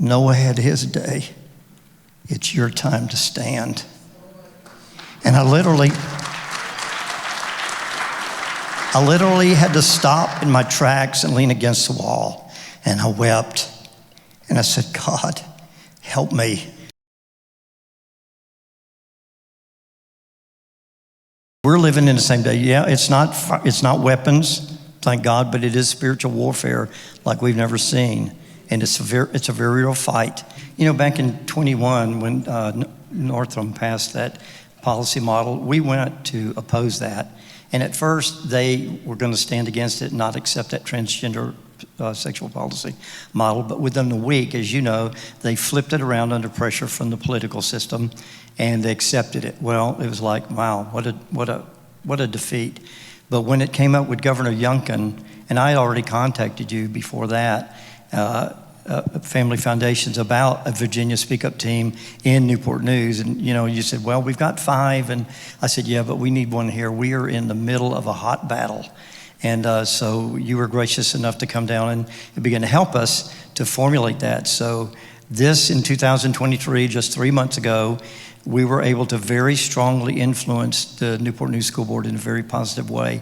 Noah had his day. It's your time to stand. And I literally had to stop in my tracks and lean against the wall. And I wept. And I said, God, help me. We're living in the same day. Yeah, it's not weapons, thank God, but it is spiritual warfare like we've never seen. And it's a very real fight. You know, back in 21, when Northam passed that policy model, we went to oppose that. And at first, they were going to stand against it and not accept that transgender sexual policy model. But within a week, as you know, they flipped it around under pressure from the political system, and they accepted it. Well, it was like, wow, what a defeat. But when it came up with Governor Youngkin, and I had already contacted you before that, Family Foundations, about a Virginia Speak Up team in Newport News. And, you know, you said, well, we've got 5. And I said, yeah, but we need one here. We are in the middle of a hot battle. And so you were gracious enough to come down and begin to help us to formulate that. So this, in 2023, just 3 months ago, we were able to very strongly influence the Newport News School Board in a very positive way.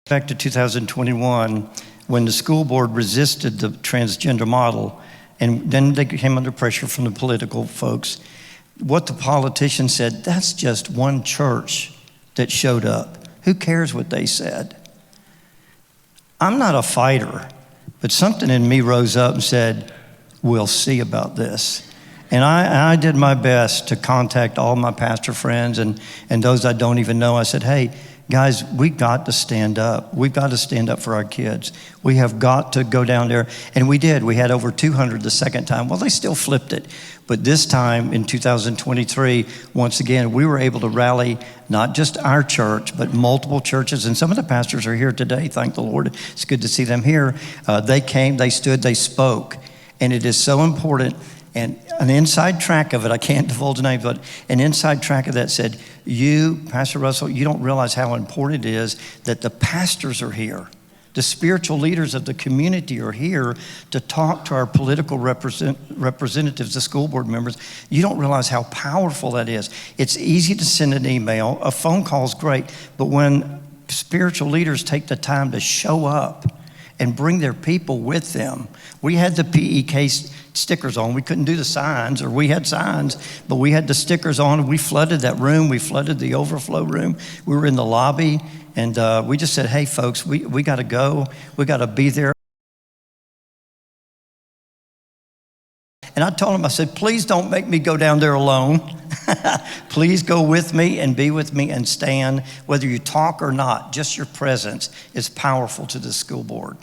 Back to 2021, when the school board resisted the transgender model, and then they came under pressure from the political folks, what the politicians said, that's just one church that showed up. Who cares what they said? I'm not a fighter, but something in me rose up and said, we'll see about this. And I did my best to contact all my pastor friends and those I don't even know. I said, hey, guys, we got to stand up. We've got to stand up for our kids. We have got to go down there. And we did. We had over 200 the second time. Well, they still flipped it. But this time in 2023, once again, we were able to rally not just our church, but multiple churches. And some of the pastors are here today. Thank the Lord. It's good to see them here. They came, they stood, they spoke. And it is so important. And an inside track of it, I can't divulge the name, but an inside track of that said, you, Pastor Russell, you don't realize how important it is that the pastors are here. The spiritual leaders of the community are here to talk to our political representatives, the school board members. You don't realize how powerful that is. It's easy to send an email. A phone call is great. But when spiritual leaders take the time to show up and bring their people with them. We had the PEK stickers on. We couldn't do the signs, or we had signs, but we had the stickers on. We flooded that room. We flooded the overflow room. We were in the lobby, and we just said, hey, folks, we got to go. We got to be there. And I told him, I said, please don't make me go down there alone. Please go with me and be with me and stand. Whether you talk or not, just your presence is powerful to the school board.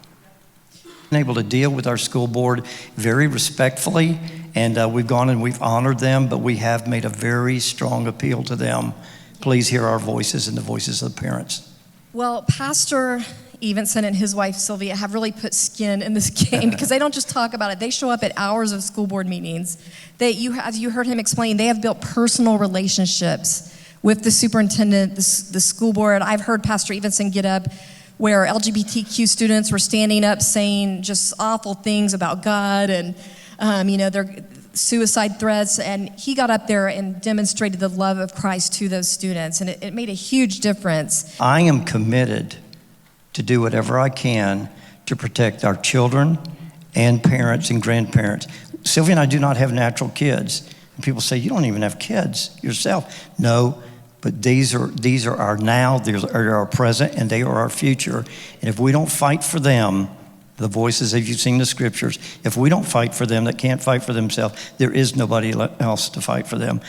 Been able to deal with our school board very respectfully, and we've gone and we've honored them, but we have made a very strong appeal to them. Please hear our voices and the voices of the parents. Well, Pastor Evenson and his wife Sylvia have really put skin in this game because they don't just talk about it. They show up at hours of school board meetings. As you heard him explain, they have built personal relationships with the superintendent, the school board. I've heard Pastor Evenson get up where LGBTQ students were standing up saying just awful things about God and their suicide threats, and he got up there and demonstrated the love of Christ to those students, and it made a huge difference. I am committed to do whatever I can to protect our children and parents and grandparents. Sylvia and I do not have natural kids. And people say, you don't even have kids yourself. No, but these are our now, they are our present, and they are our future. And if we don't fight for them, the voices, as you've seen the scriptures, if we don't fight for them that can't fight for themselves, there is nobody else to fight for them.